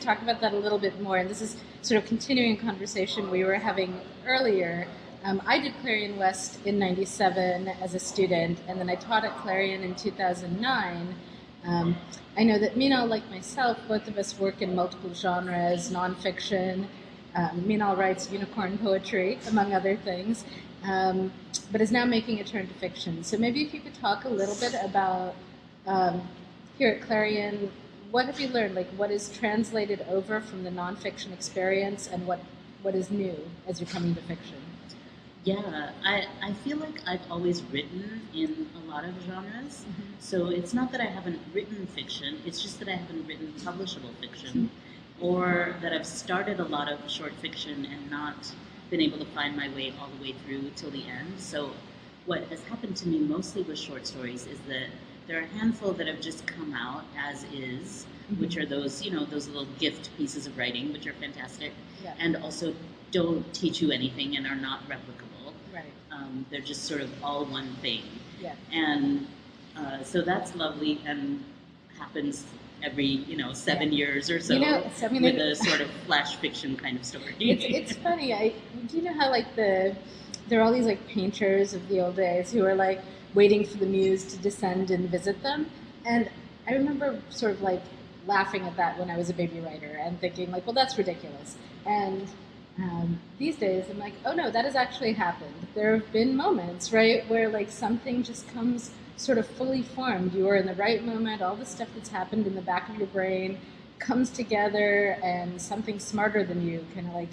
talk about that a little bit more. And this is sort of continuing a conversation we were having earlier. I did Clarion West in '97 as a student, and then I taught at Clarion in 2009. Um, I know that Minal, like myself, both of us work in multiple genres, nonfiction. Minal writes unicorn poetry, among other things, um, but is now making a turn to fiction. So maybe if you could talk a little bit about um, here at Clarion, what have you learned? Like, what is translated over from the nonfiction experience, and what is new as you're coming to fiction? Yeah, I feel like I've always written in a lot of genres. So it's not that I haven't written fiction, it's just that I haven't written publishable fiction, or that I've started a lot of short fiction and not been able to find my way all the way through till the end. So what has happened to me mostly with short stories is that there are a handful that have just come out as is, which are those, those little gift pieces of writing, which are fantastic, Yeah. and also don't teach you anything and are not replicable. Right. They're just sort of all one thing. Yeah. And so that's lovely and happens every, 7 years or so with a sort of flash fiction kind of story. It's funny. Do you know how like there are all these like painters of the old days who are like waiting for the muse to descend and visit them, and I remember sort of like laughing at that when I was a baby writer and thinking like, well, that's ridiculous. And these days, I'm like, oh no, that has actually happened. There have been moments, right, where like something just comes sort of fully formed. You are in the right moment. All the stuff that's happened in the back of your brain comes together, and something smarter than you, kind of like,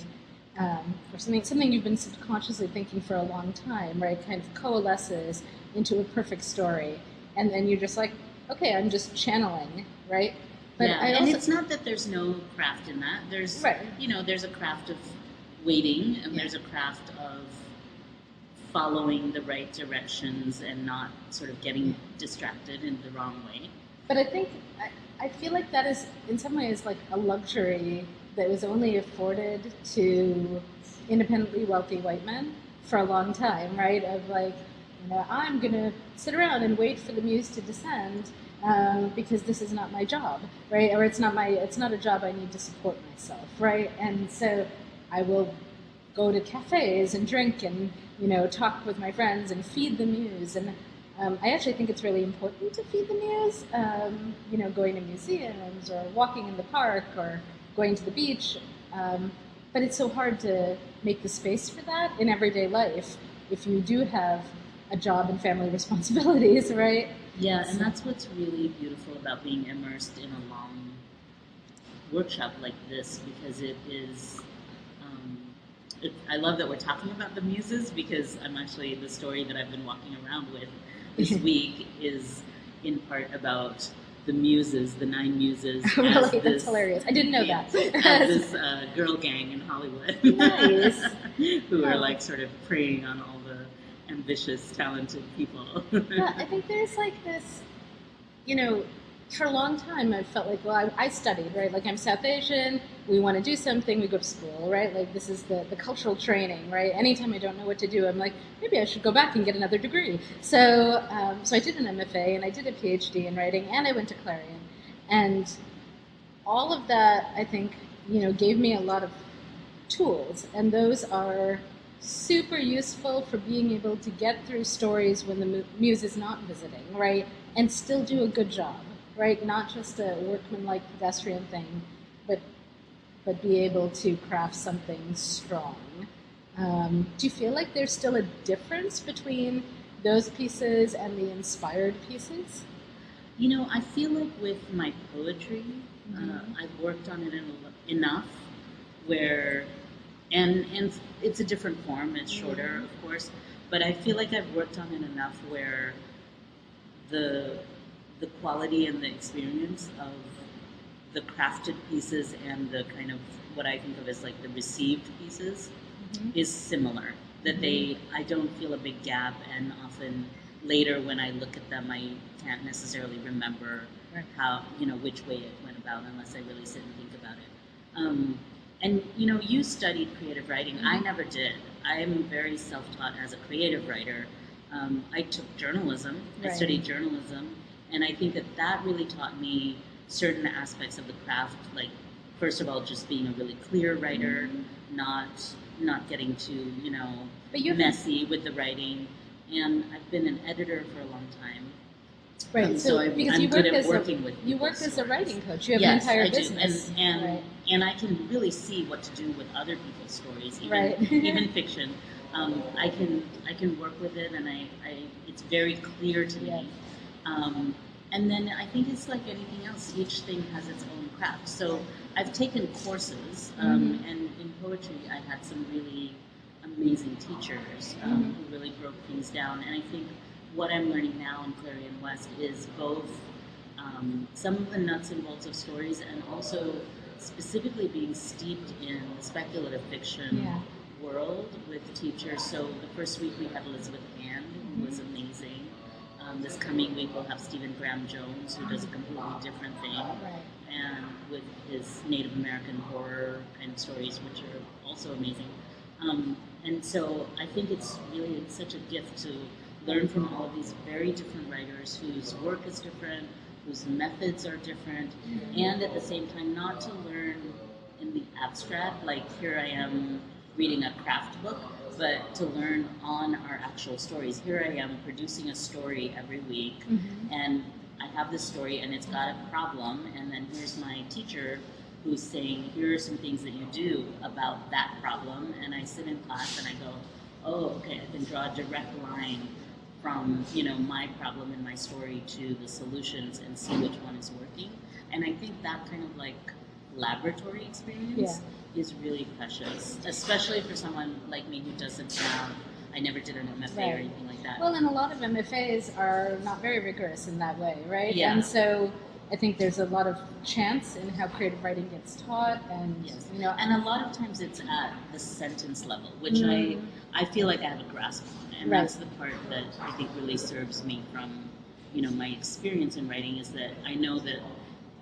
or something you've been subconsciously thinking for a long time, right, kind of coalesces into a perfect story, and then you're just like, okay, I'm just channeling, right? But yeah, and it's not that there's no craft in that. There's, right. There's a craft of waiting, and there's a craft of following the right directions and not sort of getting distracted in the wrong way. But I feel like that is in some ways like a luxury that was only afforded to independently wealthy white men for a long time, right? Of like, I'm gonna sit around and wait for the muse to descend because this is not my job, right? Or it's not a job I need to support myself, right? And so I will go to cafes and drink and talk with my friends and feed the muse. And I actually think it's really important to feed the muse. Going to museums or walking in the park or going to the beach. But it's so hard to make the space for that in everyday life if you do have a job and family responsibilities, right? Yeah, and that's what's really beautiful about being immersed in a long workshop like this, because it is. I love that we're talking about the muses, because I'm actually, the story that I've been walking around with this week is in part about the muses, the 9 muses. Really? That's hilarious. I didn't know that. As this girl gang in Hollywood. Nice. Who are like sort of preying on all the ambitious, talented people. Yeah, I think there's like this, for a long time I felt like, well, I studied, right? Like I'm South Asian, we want to do something, we go to school, right? Like this is the cultural training, right? Anytime I don't know what to do, I'm like, maybe I should go back and get another degree. So I did an MFA and I did a PhD in writing, and I went to Clarion. And all of that, I think, gave me a lot of tools, and those are super useful for being able to get through stories when the muse is not visiting, right? And still do a good job, right? Not just a workmanlike pedestrian thing, but be able to craft something strong. Do you feel like there's still a difference between those pieces and the inspired pieces? I feel like with my poetry, I've worked on it enough where, and it's a different form, it's shorter, of course, but I feel like I've worked on it enough where the quality and the experience of the crafted pieces and the kind of what I think of as like the received pieces is similar. That I don't feel a big gap, and often later when I look at them, I can't necessarily remember how, which way it went about unless I really sit and think about it. And you studied creative writing. I never did. I am very self-taught as a creative writer. I took journalism. I studied journalism, and I think that really taught me certain aspects of the craft, like first of all, just being a really clear writer, not getting too, But you messy with the writing. And I've been an editor for a long time. right. So because I'm you good work at as working with you work people's as a writing stories. coach. You have Yes, an entire I do. business. Right. And I can really see what to do with other people's stories, even Right. even fiction. I can work with it, and I it's very clear to me. Yes. And then I think it's like anything else; each thing has its own craft. So I've taken courses, and in poetry, I had some really amazing teachers who really broke things down. And I think what I'm learning now in Clarion West is both some of the nuts and bolts of stories, and also specifically being steeped in the speculative fiction Yeah. world with teachers. So the first week we had Elizabeth Ann, who was amazing. This coming week we'll have Stephen Graham Jones, who does a completely different thing, Right. and with his Native American horror kind of stories, which are also amazing. And so I think it's really such a gift to learn from all of these very different writers whose work is different, whose methods are different, and at the same time not to learn in the abstract, like here I am reading a craft book, but to learn on our actual stories. Here I am producing a story every week, and I have this story and it's got a problem, and then here's my teacher who's saying, here are some things that you do about that problem, and I sit in class and I go, oh, okay, I can draw a direct line from my problem in my story to the solutions and see which one is working. And I think that kind of like laboratory experience is really precious, especially for someone like me who doesn't have. I never did an MFA or anything like that. Well, and a lot of MFAs are not very rigorous in that way, right? Yeah. And so I think there's a lot of chance in how creative writing gets taught, and Yes. And a lot of times it's at the sentence level, which I feel like I have a grasp on, and that's the part that I think really serves me from my experience in writing, is that I know that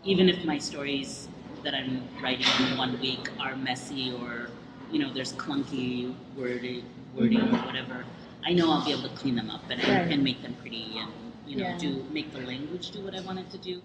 even if my stories that I'm writing in 1 week are messy, or there's clunky wording or whatever, I know I'll be able to clean them up, and I can make them pretty, and make the language do what I want it to do.